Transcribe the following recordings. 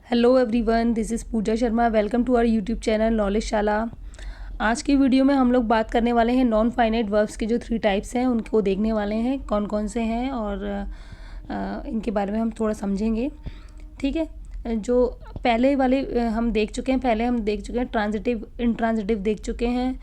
Hello everyone, this is Pooja Sharma. Welcome to our YouTube channel Knowledge Shala. आज की video में हम लोग बात करने वाले हैं नॉन फाइनाइट वर्ब्स के जो 3 टाइप्स हैं उनको देखने वाले हैं, कौन कौन से हैं और इनके बारे में हम थोड़ा समझेंगे। ठीक है, जो पहले वाले हम देख चुके हैं, ट्रांजिटिव, इंट्रांजिटिव देख चुके हैं,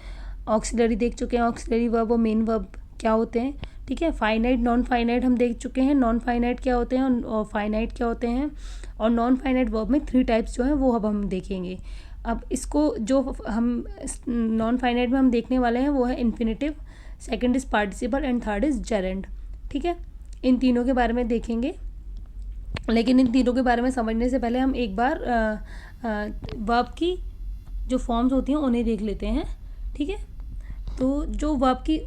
ऑक्सिलरी देख चुके हैं, ऑक्सिलरी वर्ब और मेन वर्ब क्या होते हैं। ठीक है, फाइनाइट नॉन फाइनाइट हम देख चुके हैं, नॉन फाइनाइट क्या होते हैं और फाइनाइट क्या होते हैं। और नॉन फाइनाइट वर्ब में 3 टाइप्स जो हैं वो अब हम देखेंगे। अब इसको जो हम नॉन फाइनाइट में हम देखने वाले हैं वो है infinitive, second is participle and third is gerund. ठीक है, इन तीनों के बारे में देखेंगे, लेकिन इन तीनों के बारे में समझने से पहले हम एक बार वर्ब की जो फॉर्म्स होती हैं उन्हें देख लेते हैं। ठीक है, तो जो वर्ब की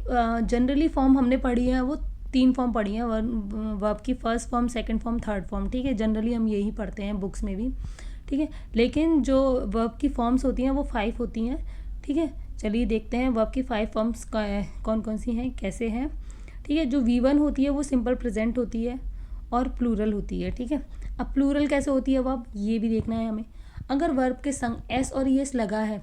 जनरली फॉर्म हमने पढ़ी है वो 3 फॉर्म पढ़ी हैं, वर्ब की first form, second form, third form. ठीक है, जनरली हम यही पढ़ते हैं बुक्स में भी। ठीक है, लेकिन जो वर्ब की फॉर्म्स होती हैं वो 5 होती हैं। ठीक है, चलिए देखते हैं वर्ब की 5 फॉर्म्स कौन कौन सी हैं, कैसे हैं। ठीक है, जो V1 होती है वो सिंपल प्रेजेंट होती है और प्लूरल होती है। ठीक है, अब प्लूरल कैसे होती है वर्ब, ये भी देखना है हमें। अगर वर्ब के संग एस और ईएस लगा है,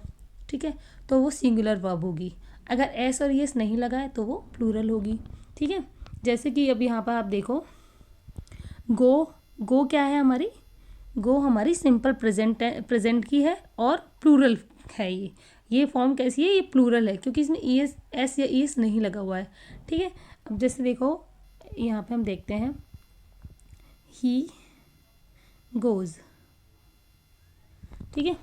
ठीक है, तो वो सिंगुलर वर्ब होगी। अगर एस और ईएस नहीं लगा है तो वो प्लूरल होगी। ठीक है, जैसे कि अब यहाँ पर आप देखो, गो क्या है हमारी, गो हमारी सिंपल प्रेजेंट की है और प्लूरल है। ये फॉर्म कैसी है, ये प्लूरल है क्योंकि इसमें ईएस, एस या ईएस नहीं लगा हुआ है। ठीक है, अब जैसे देखो यहाँ पे हम देखते हैं, ही गोज। ठीक है,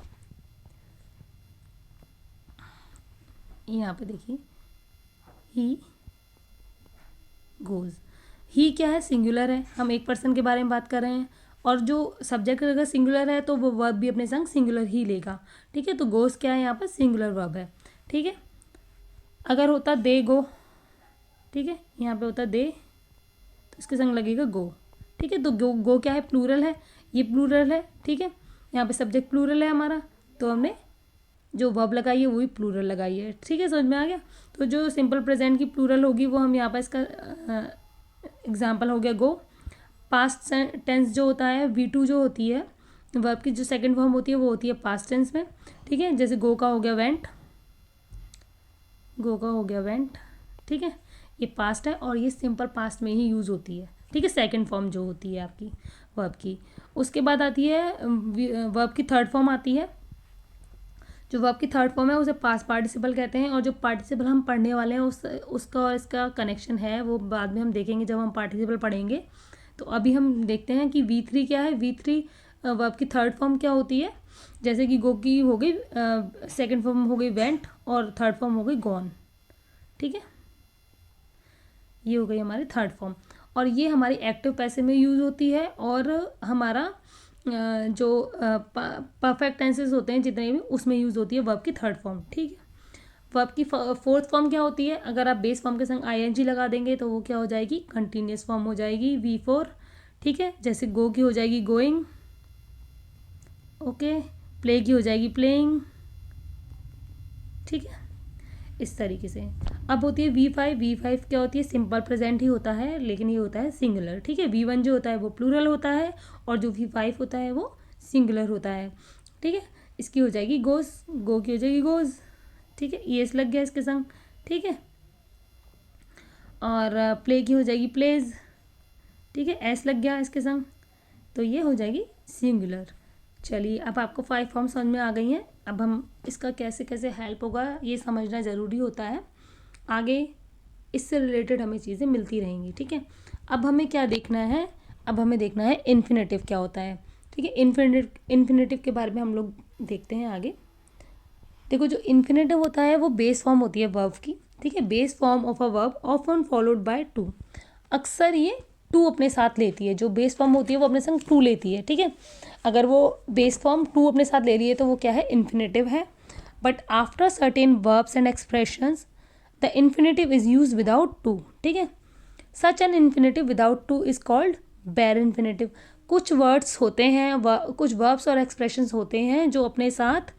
यहाँ पे देखिए, ही गोज। ही क्या है, सिंगुलर है, हम एक पर्सन के बारे में बात कर रहे हैं और जो सब्जेक्ट अगर सिंगुलर है तो वो वर्ब भी अपने संग सिंगुलर ही लेगा। ठीक है, तो गोज क्या है, यहाँ पर सिंगुलर वर्ब है। ठीक है, अगर होता दे गो, ठीक है, यहाँ पे होता दे तो इसके संग लगेगा गो। ठीक है, तो गो क्या है, प्लूरल है, ये प्लूरल है। ठीक है, यहाँ पे सब्जेक्ट प्लूरल है हमारा, तो हमने जो वर्ब लगाई है वो भी प्लूरल लगाई है। ठीक है, समझ में आ गया। तो जो सिंपल प्रेजेंट की प्लूरल होगी वो हम यहाँ पर, इसका एग्जाम्पल हो गया गो। पास्ट टेंस जो होता है, V2 जो होती है वर्ब की, जो सेकंड फॉर्म होती है वो होती है पास्ट टेंस में। ठीक है, जैसे गो का हो गया वेंट, गो का हो गया वेंट। ठीक है, ये पास्ट है और ये सिंपल पास्ट में ही यूज़ होती है। ठीक है, सेकंड फॉर्म जो होती है आपकी वर्ब की। उसके बाद आती है वर्ब की थर्ड फॉर्म आती है। जो वर्ब की थर्ड फॉर्म है उसे पास्ट पार्टिसिपल कहते हैं, और जो पार्टिसिपल हम पढ़ने वाले हैं उसका और इसका कनेक्शन है वो बाद में हम देखेंगे जब हम पार्टिसिपल पढ़ेंगे। तो अभी हम देखते हैं कि V3 क्या है। V3 वर्ब की थर्ड फॉर्म क्या होती है, जैसे कि गो की हो गई सेकंड फॉर्म हो गई वेंट और थर्ड फॉर्म हो गई गॉन। ठीक है, ये हो गई हमारी थर्ड फॉर्म, और ये हमारी एक्टिव पैसिव में यूज़ होती है। और हमारा जो परफेक्ट टेंसेस होते हैं जितने भी, उसमें यूज़ होती है वर्ब की थर्ड फॉर्म। ठीक है, वर्ब की फोर्थ फॉर्म क्या होती है, अगर आप बेस फॉर्म के संग ING लगा देंगे तो वो क्या हो जाएगी, कंटिन्यूस फॉर्म हो जाएगी, V4। ठीक है, जैसे गो की हो जाएगी गोइंग, ओके, प्ले की हो जाएगी प्लेइंग। ठीक है, इस तरीके से। अब होती है V5। V5 क्या होती है, सिंपल प्रेजेंट ही होता है लेकिन ये होता है सिंगुलर। ठीक है, V1 जो होता है वो प्लूरल होता है और जो V5 होता है वो सिंगुलर होता है। ठीक है, इसकी हो जाएगी गोज, गो की हो जाएगी गोज। ठीक है, ईएस लग गया इसके संग। ठीक है, और प्ले की हो जाएगी प्लेज। ठीक है, एस लग गया इसके संग, तो ये हो जाएगी सिंगुलर। चलिए, अब आपको 5 फॉर्म समझ में आ गई हैं। अब हम इसका कैसे कैसे हेल्प होगा ये समझना ज़रूरी होता है, आगे इससे रिलेटेड हमें चीज़ें मिलती रहेंगी। ठीक है, अब हमें क्या देखना है, अब हमें देखना है इन्फिनेटिव क्या होता है। ठीक है, इन्फिनेटिव के बारे में हम लोग देखते हैं आगे। देखो, जो इन्फिनेटिव होता है वो बेस फॉर्म होती है वर्ब की। ठीक है, base form of a verb often followed by two. अक्सर ये टू अपने साथ लेती है, जो बेस फॉर्म होती है वो अपने संग टू लेती है। ठीक है, अगर वो बेस फॉर्म टू अपने साथ ले रही है तो वो क्या है, इन्फिनेटिव है। But after certain verbs and expressions the infinitive is use without to. ठीक है, such an infinitive without to is called bare infinitive. कुछ वर्ड्स होते हैं, कुछ वर्ब्स और एक्सप्रेशंस होते हैं जो अपने साथ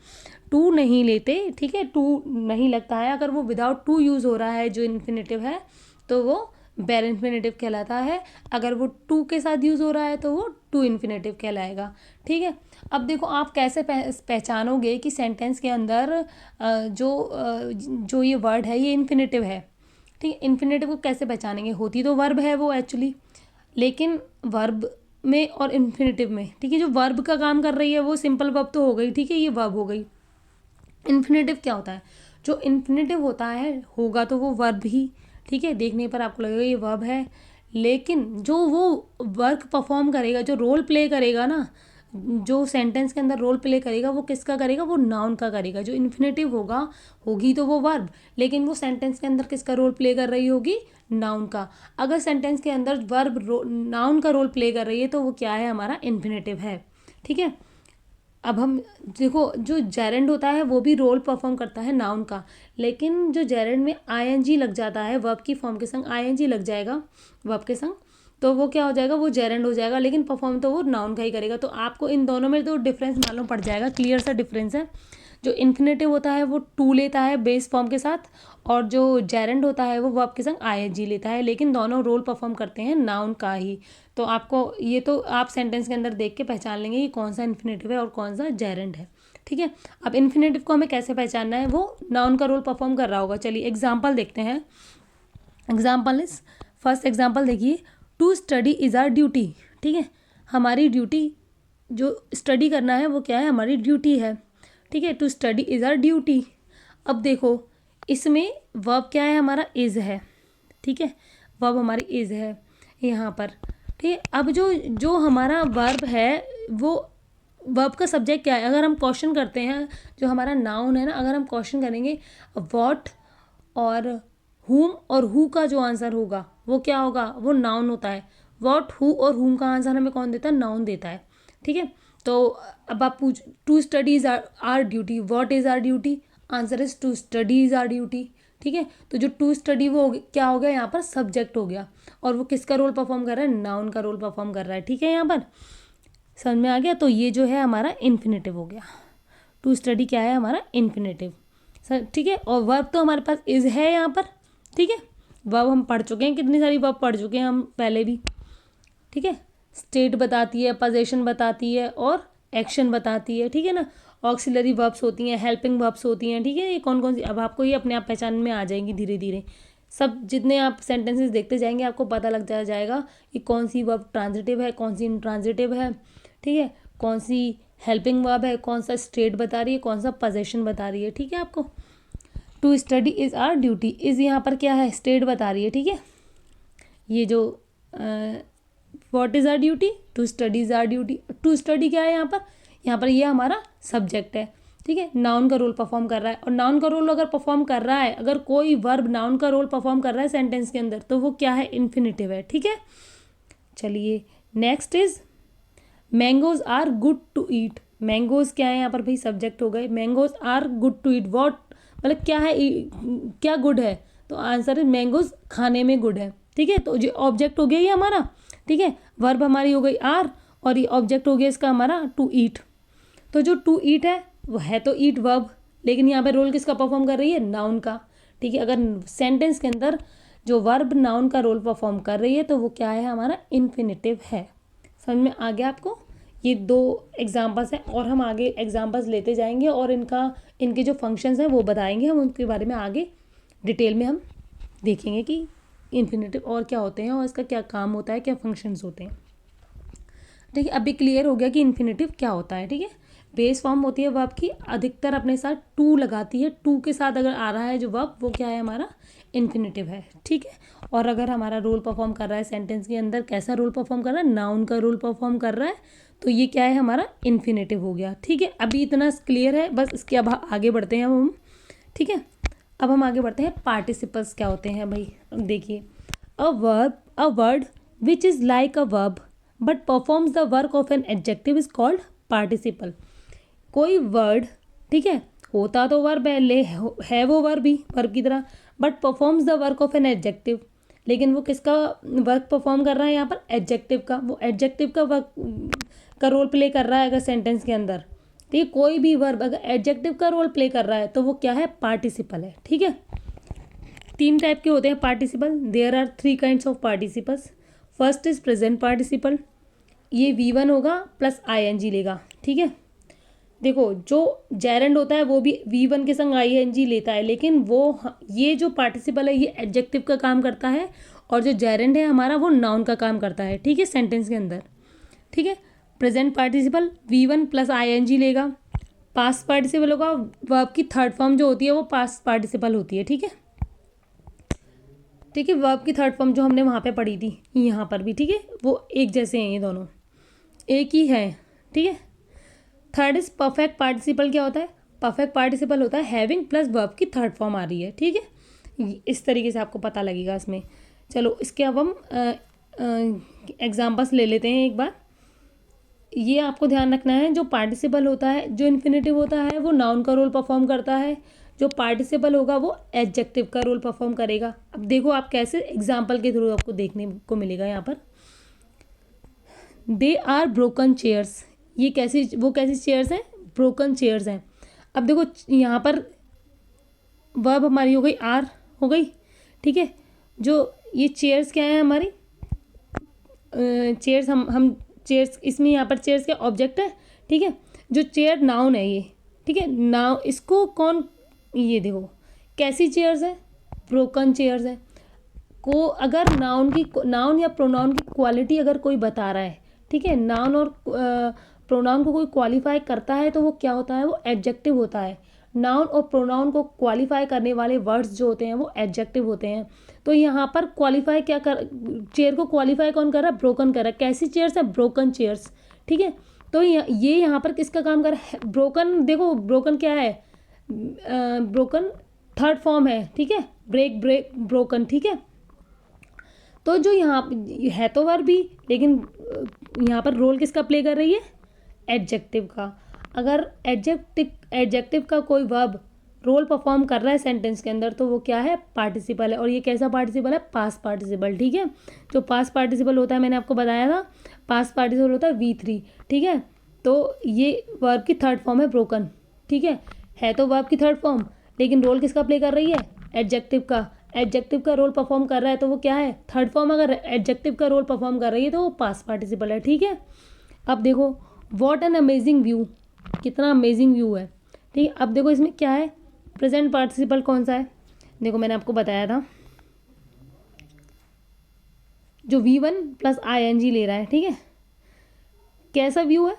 टू नहीं लेते। ठीक है, टू नहीं लगता है, अगर वो विदाउट टू यूज़ हो रहा है जो इन्फिनेटिव है तो वो बेल इन्फिनेटिव कहलाता है। अगर वो टू के साथ यूज़ हो रहा है तो वो टू इन्फिनेटिव कहलाएगा। ठीक है, अब देखो आप कैसे पहचानोगे कि सेंटेंस के अंदर जो ये वर्ड है ये इन्फिनेटिव है। ठीक है, इन्फिनेटिव को कैसे पहचानेंगे, होती तो वर्ब है वो एक्चुअली, लेकिन वर्ब में और इन्फिनेटिव में, ठीक है, जो वर्ब का काम कर रही है वो सिंपल वर्ब तो हो गई, ठीक है, ये वर्ब हो गई। इन्फिनेटिव क्या होता है, जो इन्फिनेटिव होता है होगा तो वो वर्ब ही, ठीक है, देखने पर आपको लगेगा ये वर्ब है, लेकिन जो वो वर्क परफॉर्म करेगा, जो रोल प्ले करेगा ना, जो सेंटेंस के अंदर रोल प्ले करेगा वो किसका करेगा, वो नाउन का करेगा। जो इन्फिनेटिव होगी तो वो वर्ब, लेकिन वो सेंटेंस के अंदर किसका रोल प्ले कर रही होगी, नाउन का। अगर सेंटेंस के अंदर वर्ब नाउन का रोल प्ले कर रही है तो वो क्या है, हमारा इन्फिनेटिव है। ठीक है, अब हम देखो जो जेरेंड होता है वो भी रोल परफॉर्म करता है नाउन का, लेकिन जो जेरेंड में आईएनजी लग जाता है, वर्ब की फॉर्म के संग आईएनजी लग जाएगा वर्ब के संग, तो वो क्या हो जाएगा, वो जेरेंड हो जाएगा, लेकिन परफॉर्म तो वो नाउन का ही करेगा। तो आपको इन दोनों में तो डिफरेंस मालूम पड़ जाएगा, क्लियर सा डिफरेंस है। जो इन्फिनेटिव होता है वो टू लेता है बेस फॉर्म के साथ, और जो जेरेंड होता है वो वर्ब के संग आईएनजी लेता है, लेकिन दोनों रोल परफॉर्म करते हैं नाउन का ही। तो आपको ये तो आप सेंटेंस के अंदर देख के पहचान लेंगे कि कौन सा इन्फिनेटिव है और कौन सा जेरेंड है। ठीक है, अब इन्फिनेटिव को हमें कैसे पहचानना है, वो नाउन का रोल परफॉर्म कर रहा होगा। चलिए एग्जाम्पल देखते हैं। एग्जाम्पल इज, फर्स्ट एग्जाम्पल देखिए, to study is our duty. ठीक है, हमारी ड्यूटी, जो स्टडी करना है वो क्या है, हमारी ड्यूटी है। ठीक है, to study is our duty. अब देखो इसमें वर्ब क्या है, हमारा इज़ है। ठीक है, वर्ब हमारी इज़ है यहाँ पर। ठीक है, अब जो हमारा वर्ब है वो वर्ब का सब्जेक्ट क्या है, अगर हम क्वेश्चन करते हैं, जो हमारा नाउन है ना, अगर हम क्वेश्चन करेंगे व्हाट और हुम और हु का जो आंसर होगा वो क्या होगा, वो नाउन होता है। व्हाट, हु और हुम का आंसर हमें कौन देता है, नाउन देता है। ठीक है, तो अब आप पूछ, to studies our duty, what is our duty, answer is to studies our duty. ठीक है, तो जो टू स्टडी वो क्या हो गया, यहाँ पर सब्जेक्ट हो गया, और वो किसका रोल परफॉर्म कर रहा है, नाउन का रोल परफॉर्म कर रहा है। ठीक है, यहाँ पर समझ में आ गया। तो ये जो है हमारा इन्फिनेटिव हो गया, टू स्टडी क्या है, हमारा इन्फिनेटिव सर। ठीक है, और वर्ब तो हमारे पास इज़ है यहाँ पर। ठीक है, वर्ब हम पढ़ चुके हैं, कितनी सारी वर्ब पढ़ चुके हैं हम पहले भी। ठीक है, स्टेट बताती है, पोजीशन बताती है, और एक्शन बताती है। ठीक है ना, ऑक्सिलरी वर्ब्स होती हैं, हेल्पिंग वर्ब्स होती हैं। ठीक है, ये कौन कौन सी, अब आपको ये अपने आप पहचान में आ जाएंगी धीरे धीरे। सब जितने आप सेंटेंसेस देखते जाएंगे आपको पता लग जाएगा कि कौन सी वर्ब ट्रांजिटिव है, कौन सी इंट्रांजिटिव है। ठीक है, कौन सी हेल्पिंग वर्ब है, कौन सा स्टेट बता रही है, कौन सा पोजीशन बता रही है। ठीक है, आपको to study is our duty, is यहाँ पर क्या है, स्टेट बता रही है। ठीक है, ये जो what is our duty, to study is our duty, to study क्या है यहाँ पर ये हमारा सब्जेक्ट है। ठीक है, नाउन का रोल परफॉर्म कर रहा है, और नाउन का रोल अगर परफॉर्म कर रहा है, अगर कोई वर्ब नाउन का रोल परफॉर्म कर रहा है सेंटेंस के अंदर, तो वो क्या है, इन्फिनेटिव है। ठीक है, चलिए next is, mangoes are good to eat. Mangoes क्या है यहाँ पर भाई, सब्जेक्ट हो गए। Mangoes are good to eat, what मतलब क्या है, क्या गुड है, तो आंसर है मैंगोज खाने में गुड है। ठीक है, तो जो ऑब्जेक्ट हो गया ये हमारा। ठीक है, वर्ब हमारी हो गई आर, और ये ऑब्जेक्ट हो गया इसका हमारा टू ईट। तो जो टू ईट है वो है तो ईट वर्ब, लेकिन यहाँ पे रोल किसका परफॉर्म कर रही है, नाउन का। ठीक है, अगर सेंटेंस के अंदर जो वर्ब नाउन का रोल परफॉर्म कर रही है तो वो क्या है, हमारा इन्फिनेटिव है। समझ में आ गया आपको। ये दो एग्जाम्पल्स हैं, और हम आगे एग्जाम्पल्स लेते जाएंगे, और इनके जो फंक्शंस हैं वो बताएंगे हम, उनके बारे में आगे डिटेल में हम देखेंगे कि इन्फिनेटिव और क्या होते हैं, और इसका क्या काम होता है, क्या फंक्शंस होते हैं। ठीक है, अभी क्लियर हो गया कि इन्फिनेटिव क्या होता है। ठीक है, बेस फॉर्म होती है वर्ब की, अधिकतर अपने साथ टू लगाती है, टू के साथ अगर आ रहा है जो वर्ब, वो क्या है, हमारा इन्फिनेटिव है। ठीक है, और अगर हमारा रोल परफॉर्म कर रहा है सेंटेंस के अंदर, कैसा रोल परफॉर्म कर रहा है, नाउन का रोल परफॉर्म कर रहा है, तो ये क्या है, हमारा इन्फिनेटिव हो गया। ठीक है, अभी इतना क्लियर है बस, इसके अब आगे बढ़ते हैं हम। ठीक है, अब हम आगे बढ़ते हैं, पार्टिसिपल्स क्या होते हैं भाई। देखिए, a word which is like a verb but performs the work of an adjective is called participle. कोई वर्ड, ठीक है, होता तो वर्ब है वो वर्ब भी वर्ब की तरह, but performs the work of an adjective, लेकिन वो किसका वर्क परफॉर्म कर रहा है यहाँ पर, एडजेक्टिव का। वो एडजेक्टिव का वर्क का रोल प्ले कर रहा है अगर सेंटेंस के अंदर। ठीक है, कोई भी वर्ब अगर एडजेक्टिव का रोल प्ले कर रहा है तो वो क्या है, पार्टिसिपल है। ठीक है, तीन टाइप के होते हैं participle. There are 3 kinds of participles. First is present participle, ये V1 होगा प्लस ING लेगा, ठीक है। देखो जो जेरेंड होता है वो भी V1 के संग ING लेता है, लेकिन वो ये जो पार्टिसिपल है ये एडजेक्टिव का काम करता है, और जो जेरेंड है हमारा वो नाउन का काम करता है, ठीक है, सेंटेंस के अंदर, ठीक है। Present participle V1 plus ING लेगा। पास्ट पार्टिसिपल होगा, वर्ब की थर्ड फॉर्म जो होती है वो पास्ट पार्टिसिपल होती है, ठीक है, ठीक है। वर्ब की थर्ड फॉर्म जो हमने वहाँ पे पढ़ी थी यहाँ पर भी, ठीक है, वो एक जैसे हैं, ये दोनों एक ही है, ठीक है। Third is perfect participle. क्या होता है? परफेक्ट पार्टिसिपल होता है हैविंग प्लस वर्ब की थर्ड फॉर्म आ रही है, ठीक है। इस तरीके से आपको पता लगेगा इसमें। चलो इसके अब हम एग्जाम्पल्स ले लेते हैं एक बार। ये आपको ध्यान रखना है, जो पार्टिसिपल होता है, जो इन्फिनेटिव होता है वो नाउन का रोल परफॉर्म करता है, जो पार्टिसिपल होगा वो एडजेक्टिव का रोल परफॉर्म करेगा। अब देखो आप कैसे, एग्जाम्पल के थ्रू आपको देखने को मिलेगा यहाँ पर। दे आर ब्रोकन चेयर्स, ये कैसी, वो कैसी चेयर्स हैं? ब्रोकन चेयर्स हैं। अब देखो यहाँ पर वर्ब हमारी हो गई आर, हो गई, ठीक है। जो ये चेयर्स क्या है हमारी, चेयर्स हम चेयर्स, इसमें यहाँ पर चेयर्स क्या ऑब्जेक्ट है, ठीक है। जो चेयर नाउन है ये, ठीक है, नाउन, इसको कौन, ये देखो कैसी चेयर्स है? ब्रोकन चेयर्स है। को अगर नाउन या प्रोनाउन की क्वालिटी अगर कोई बता रहा है, ठीक है, नाउन और प्रोनाउन को कोई क्वालिफाई करता है तो वो क्या होता है? वो एडजेक्टिव होता है। नाउन और प्रोनाउन को क्वालिफाई करने वाले वर्ड्स जो होते हैं वो एडजेक्टिव होते हैं। तो यहाँ पर क्वालिफाई क्या कर, चेयर को क्वालिफाई कौन कर रहा है? ब्रोकन कर रहा है। कैसी चेयर्स है? ब्रोकन चेयर्स, ठीक है। तो ये यहाँ पर किसका काम कर रहा है? ब्रोकन। देखो ब्रोकन क्या है? ब्रोकन थर्ड फॉर्म है, ठीक है, ब्रेक ब्रोकन, ठीक है। तो जो यहाँ है तो वर्ब भी, लेकिन यहाँ पर रोल किसका प्ले कर रही है? एडजेक्टिव का। अगर एडजेक्टिव का कोई वर्ब रोल परफॉर्म कर रहा है सेंटेंस के अंदर तो वो क्या है? पार्टिसिपल है। और ये कैसा पार्टिसिपल है? पास्ट पार्टिसिपल, ठीक है। जो पास्ट पार्टिसिपल होता है मैंने आपको बताया था, पास्ट पार्टिसिपल होता है V3, ठीक है। तो ये वर्ब की थर्ड फॉर्म है ब्रोकन, ठीक है तो वर्ब की थर्ड फॉर्म, लेकिन रोल किसका प्ले कर रही है? एडजेक्टिव का। एडजेक्टिव का रोल परफॉर्म कर रहा है तो वो क्या है? Third form. अगर एडजेक्टिव का रोल परफॉर्म कर रही है तो वो पास्ट पार्टिसिपल है, ठीक है। अब देखो व्हाट एन अमेजिंग व्यू, कितना अमेजिंग व्यू है, ठीक है। अब देखो इसमें क्या है? प्रेजेंट पार्टिसिपल कौन सा है? देखो मैंने आपको बताया था, जो V1 प्लस ING ले रहा है, ठीक है। कैसा व्यू है?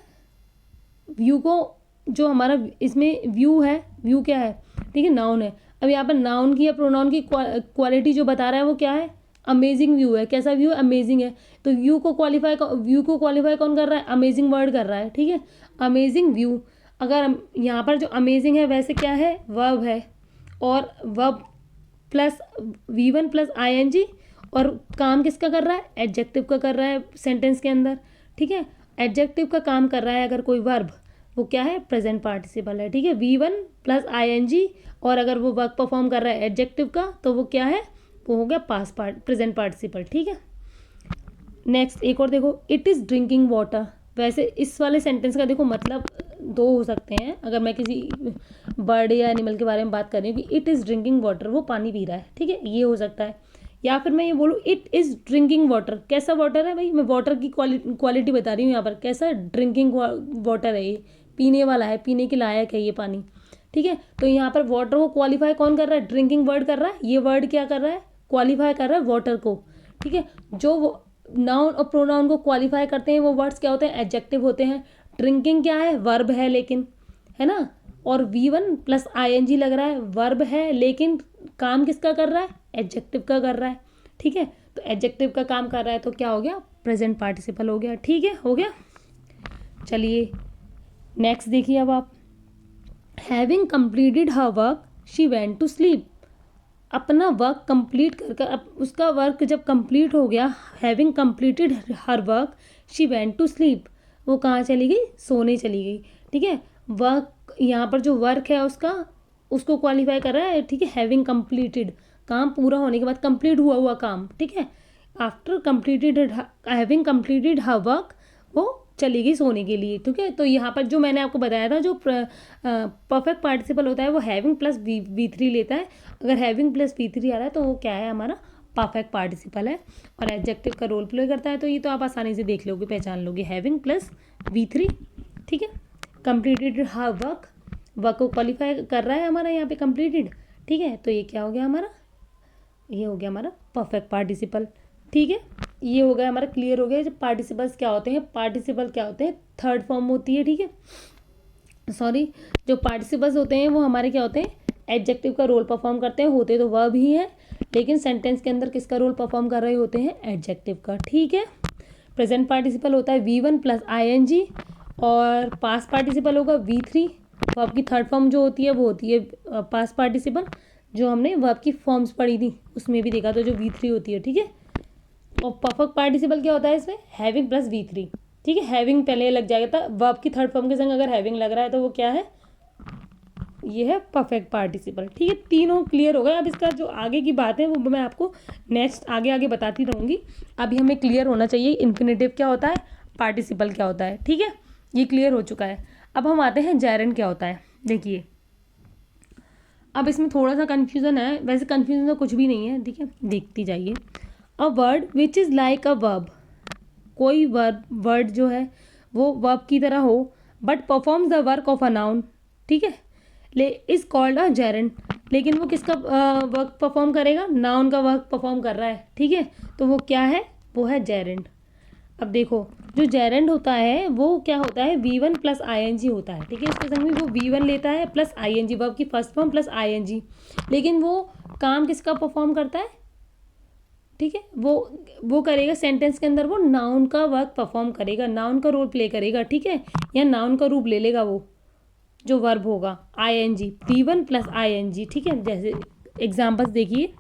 व्यू को, जो हमारा इसमें व्यू है, व्यू क्या है? ठीक है, नाउन है। अब यहाँ पर नाउन की या प्रोनाउन की क्वालिटी जो बता रहा है वो क्या है? अमेजिंग व्यू है। कैसा व्यू है? अमेजिंग है। तो व्यू को क्वालिफाई कौन कर रहा है? अमेजिंग वर्ड कर रहा है, ठीक है, अमेजिंग व्यू। अगर यहाँ पर जो अमेजिंग है वैसे क्या है? वर्ब है, और verb plus V1 plus ING, और काम किसका कर रहा है? एडजेक्टिव का कर रहा है सेंटेंस के अंदर, ठीक है। एडजेक्टिव का काम कर रहा है अगर कोई वर्ब, वो क्या है? प्रेजेंट पार्टिसिपल है, ठीक है। V1 प्लस ING, और अगर वो वर्क परफॉर्म कर रहा है एडजेक्टिव का तो वो क्या है? वो हो गया प्रेजेंट पार्टिसिपल, ठीक है। नेक्स्ट एक और देखो, इट इज़ ड्रिंकिंग वाटर। वैसे इस वाले सेंटेंस का देखो मतलब दो हो सकते हैं। अगर मैं किसी बर्ड या एनिमल के बारे में बात कर रही हूँ कि इट इज़ ड्रिंकिंग वाटर, वो पानी पी रहा है, ठीक है, ये हो सकता है। या फिर मैं ये बोलूँ इट इज़ ड्रिंकिंग वाटर। कैसा वाटर है भाई? मैं वाटर की क्वालिटी बता रही हूँ यहाँ पर। कैसा? ड्रिंकिंग वाटर है, ये पीने वाला है, पीने के लायक है ये पानी, ठीक है। तो यहाँ पर वाटर को क्वालिफाई कौन कर रहा है? ड्रिंकिंग वर्ड कर रहा है। ये वर्ड क्या कर रहा है? क्वालिफाई कर रहा है वाटर को, ठीक है। जो नाउन और प्रोनाउन को क्वालिफाई करते हैं वो वर्ड्स क्या होते हैं? एडजेक्टिव होते हैं। ड्रिंकिंग क्या है? वर्ब है, लेकिन, है ना। और V1 प्लस ING लग रहा है, वर्ब है, लेकिन काम किसका कर रहा है? एडजेक्टिव का कर रहा है, ठीक है। तो एडजेक्टिव का काम कर रहा है तो क्या हो गया? प्रेजेंट पार्टिसिपल हो गया, ठीक है, हो गया। चलिए नेक्स्ट देखिए अब आप। Having completed her work she went to sleep. अपना वर्क कंप्लीट कर अब उसका वर्क जब कंप्लीट हो गया, having completed her work she went to sleep, वो कहाँ चली गई? सोने चली गई, ठीक है। वर्क, यहाँ पर जो वर्क है उसको क्वालिफाई कर रहा है, ठीक है, हैविंग कंप्लीटेड, काम पूरा होने के बाद, कंप्लीट हुआ काम, ठीक है। After completed, having completed her work, वो चली गई सोने के लिए, ठीक है। तो यहाँ पर जो मैंने आपको बताया था, जो परफेक्ट पार्टिसिपल होता है वो हैविंग प्लस V3 लेता है। अगर हैविंग प्लस V3 आ रहा है तो वो क्या है, हमारा परफेक्ट पार्टिसिपल है। और एडजेक्टिव का रोल प्ले करता है, तो ये तो आप आसानी से देख लोगे, पहचान लोगे, हैविंग प्लस V3, ठीक है। कंप्लीटेड हर वर्क, वर्क को क्वालिफाई कर रहा है हमारा यहाँ पे कंप्लीटेड, ठीक है। तो ये क्या हो गया हमारा, ये हो गया हमारा परफेक्ट पार्टिसिपल, ठीक है। ये हो गया हमारा, क्लियर हो गया। जब पार्टिसिपल्स क्या होते हैं, पार्टिसिपल क्या होते हैं, थर्ड फॉर्म होती है, ठीक है। सॉरी, जो पार्टिसिपल्स होते हैं वो हमारे क्या होते हैं, एडजेक्टिव का रोल परफॉर्म करते हैं, होते तो वर्ब ही है, लेकिन सेंटेंस के अंदर किसका रोल परफॉर्म कर रहे होते हैं, एडजेक्टिव का, ठीक है। प्रेजेंट पार्टिसिपल होता है V1 प्लस ING, और पास्ट पार्टिसिपल होगा V3। वर्ब की थर्ड फॉर्म जो होती है वो होती है पास्ट पार्टिसिपल। जो हमने वर्ब की फॉर्म्स पढ़ी थी उसमें भी देखा, तो जो V3 होती है, ठीक है। और परफेक्ट पार्टिसिपल क्या होता है इसमें, हैविंग प्लस V3, ठीक है। हैविंग पहले लग जाएगा था, वर्ब की थर्ड फॉर्म के संग अगर हैविंग लग रहा है तो वो क्या है, ये है परफेक्ट पार्टिसिपल, ठीक है। तीनों क्लियर हो गए। अब इसका जो आगे की बात है वो मैं आपको नेक्स्ट आगे आगे बताती रहूँगी। अभी हमें क्लियर होना चाहिए इन्फिनेटिव क्या होता है, पार्टिसिपल क्या होता है, ठीक है। ये क्लियर हो चुका है। अब हम आते हैं जेरेंड क्या होता है। देखिए, अब इसमें थोड़ा सा कन्फ्यूज़न है, वैसे कन्फ्यूज़न तो कुछ भी नहीं है, ठीक है, देखती जाइए। A word which is like a verb, कोई वर्ड जो है वो वर्ब की तरह हो, but performs the work of a noun, ठीक है, इज कॉल्ड अ जेरेंड। लेकिन वो किसका वर्क परफॉर्म करेगा, नाउन का वर्क परफॉर्म कर रहा है, ठीक है। तो वो क्या है, वो है जेरेंड। अब देखो, जो जेरेंड होता है वो क्या होता है, V1 प्लस ING होता है, ठीक है। इसके संग में वो V1 लेता है प्लस ING, वर्ब की फर्स्ट फॉर्म प्लस ING, लेकिन वो काम किसका परफॉर्म करता है, ठीक है। वो करेगा सेंटेंस के अंदर, वो नाउन का वर्क परफॉर्म करेगा, नाउन का रोल प्ले करेगा, ठीक है। या नाउन का रूप ले लेगा वो जो वर्ब होगा, ING, V1 प्लस ING, ठीक है। जैसे एग्जाम्पल्स देखिए,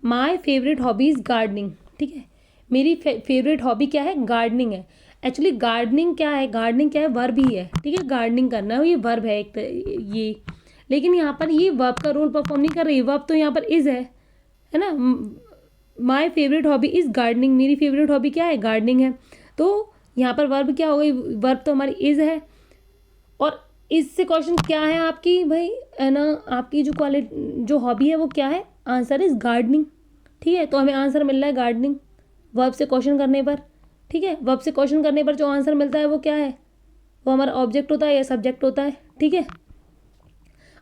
my favourite hobby is gardening, ठीक है। मेरी फेवरेट हॉबी क्या है, गार्डनिंग है। एक्चुअली गार्डनिंग क्या है, गार्डनिंग क्या है, वर्ब ही है, ठीक है। गार्डनिंग करना ये वर्ब है एक ये, लेकिन यहाँ पर ये वर्ब का रोल परफॉर्म नहीं कर रही, वर्ब तो यहाँ पर इज़ है ना। My favourite hobby is gardening, मेरी फेवरेट हॉबी क्या है, गार्डनिंग है। तो यहाँ पर वर्ब क्या हो गई, वर्ब तो हमारी इज़ है, और इससे क्वेश्चन क्या है आपकी भाई, है ना, आपकी जो क्वालिटी जो हॉबी है वो क्या है, आंसर इज गार्डनिंग, ठीक है। तो हमें आंसर मिल रहा है गार्डनिंग वर्ब से क्वेश्चन करने पर, ठीक है। वर्ब से क्वेश्चन करने पर जो आंसर मिलता है वो क्या है, वो हमारा ऑब्जेक्ट होता है या सब्जेक्ट होता है, ठीक है।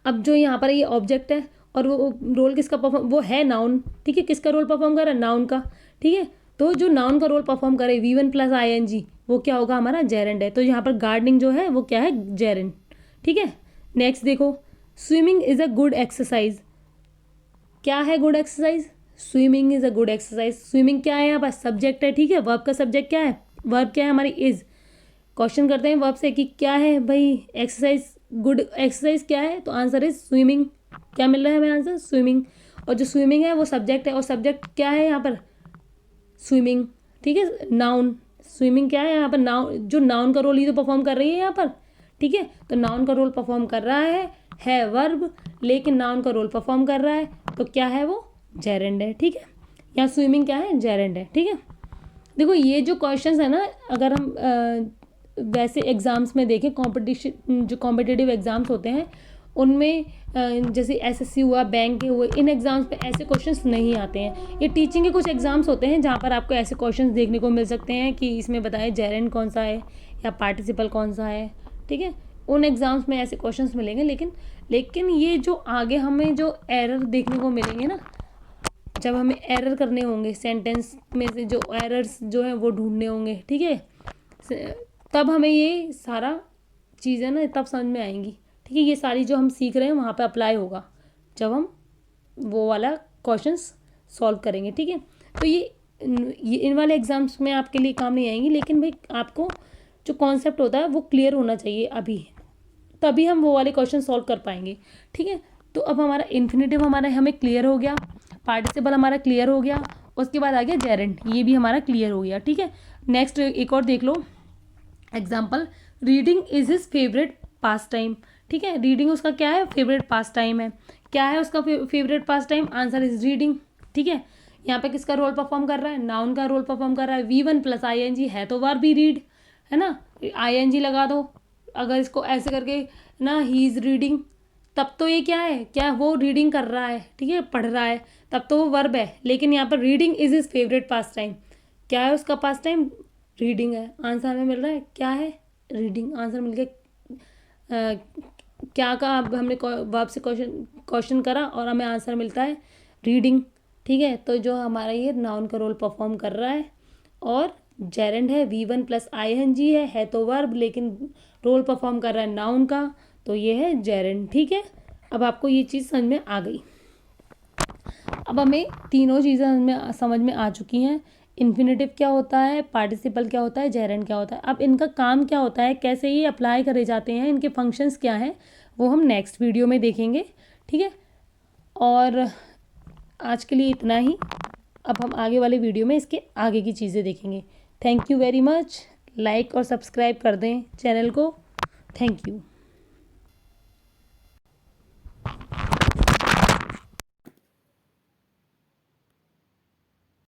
अब जो यहाँ पर ये ऑब्जेक्ट है और वो रोल किसका परफॉर्म, वो है नाउन, ठीक है। किसका रोल परफॉर्म कर रहा है, नाउन का, ठीक है। तो जो नाउन का रोल परफॉर्म करे V1 प्लस ING, वो क्या होगा, हमारा जेरेंड है। तो यहाँ पर गार्डनिंग जो है वो क्या है, जेरेंड, ठीक है। नेक्स्ट देखो, swimming is a good exercise, क्या है good exercise, swimming is a good exercise. Swimming क्या है, यहाँ पर सब्जेक्ट है, ठीक है। वर्ब का सब्जेक्ट क्या है, वर्ब क्या है हमारी इज़। क्वेश्चन करते हैं वर्ब से कि क्या है भाई एक्सरसाइज, गुड एक्सरसाइज क्या है, तो आंसर इज स्विमिंग। क्या मिल रहा है हमें आंसर, स्विमिंग। और जो स्विमिंग है वो सब्जेक्ट है, और सब्जेक्ट क्या है यहाँ पर, स्विमिंग, ठीक है। नाउन, स्विमिंग क्या है यहाँ पर, नाउन, जो नाउन का रोल ही तो परफॉर्म कर रही है यहाँ पर, ठीक है। तो नाउन का रोल परफॉर्म कर रहा है वर्ब, लेकिन नाउन का रोल परफॉर्म कर रहा है, तो क्या है वो, जेरेंड है, ठीक है। यहाँ स्विमिंग क्या है, जेरेंड है, ठीक है। देखो ये जो क्वेश्चंस है ना, अगर हम वैसे एग्ज़ाम्स में देखें, कंपटीशन जो कॉम्पिटिटिव एग्ज़ाम्स होते हैं उनमें जैसे SSC हुआ, बैंक के हुए, इन एग्ज़ाम्स पे ऐसे क्वेश्चंस नहीं आते हैं। ये टीचिंग के कुछ एग्ज़ाम्स होते हैं जहाँ पर आपको ऐसे क्वेश्चंस देखने को मिल सकते हैं कि इसमें बताएं जेरेंड कौन सा है या पार्टिसिपल कौन सा है, ठीक है। उन एग्ज़ाम्स में ऐसे क्वेश्चंस मिलेंगे, लेकिन ये जो आगे हमें जो एरर देखने को मिलेंगे ना, जब हमें एरर करने होंगे सेंटेंस में से, जो एरर्स जो है वो ढूंढने होंगे, ठीक है, तब हमें ये सारा चीज़ें ना तब समझ में आएंगी, ठीक है। ये सारी जो हम सीख रहे हैं वहाँ पे अप्लाई होगा जब हम वो वाला क्वेश्चंस सॉल्व करेंगे, ठीक है। तो ये इन वाले एग्जाम्स में आपके लिए काम नहीं आएंगी, लेकिन भाई आपको जो कॉन्सेप्ट होता है वो क्लियर होना चाहिए अभी, तभी हम वो वाले क्वेश्चन सॉल्व कर पाएंगे, ठीक है। तो अब हमारा इन्फिनेटिव हमारा हमें क्लियर हो गया, पार्टिसिपल हमारा क्लियर हो गया, उसके बाद आ गया जेरेंड, ये भी हमारा क्लियर हो गया, ठीक है। नेक्स्ट एक और देख लो example, reading is his favourite pastime, ठीक है। रीडिंग उसका क्या है, फेवरेट पास टाइम है। क्या है उसका favourite pass time, answer is reading, ठीक है। यहाँ पे किसका रोल परफॉर्म कर रहा है, नाउन का रोल परफॉर्म कर रहा है। V1 प्लस ING है तो वर्ब भी रीड, है ना, ING लगा दो। अगर इसको ऐसे करके ना ही इज़ रीडिंग, तब तो ये क्या है, क्या वो रीडिंग कर रहा है, ठीक है, पढ़ रहा है, तब तो वो वर्ब है। लेकिन यहाँ पर reading is his favourite pass time, क्या है उसका पास टाइम, रीडिंग है। आंसर हमें मिल रहा है क्या है, रीडिंग। आंसर मिल गया। क्या का अब हमने वर्ब से क्वेश्चन करा और हमें आंसर मिलता है रीडिंग, ठीक है। तो जो हमारा ये नाउन का रोल परफॉर्म कर रहा है और जेरेंड है, V1 + ING है तो वर्ब, लेकिन रोल परफॉर्म कर रहा है नाउन का, तो ये है जेरेंड, ठीक है। अब आपको ये चीज़ समझ में आ गई। अब हमें तीनों चीज़ें समझ में आ चुकी हैं। इन्फिनेटिव क्या होता है, पार्टिसिपल क्या होता है, जेरेंड क्या होता है। अब इनका काम क्या होता है, कैसे ये अप्लाई करे जाते हैं, इनके फंक्शंस क्या हैं, वो हम नेक्स्ट वीडियो में देखेंगे, ठीक है। और आज के लिए इतना ही। अब हम आगे वाले वीडियो में इसके आगे की चीज़ें देखेंगे। Thank you very much. Like और सब्सक्राइब कर दें चैनल को। Thank you.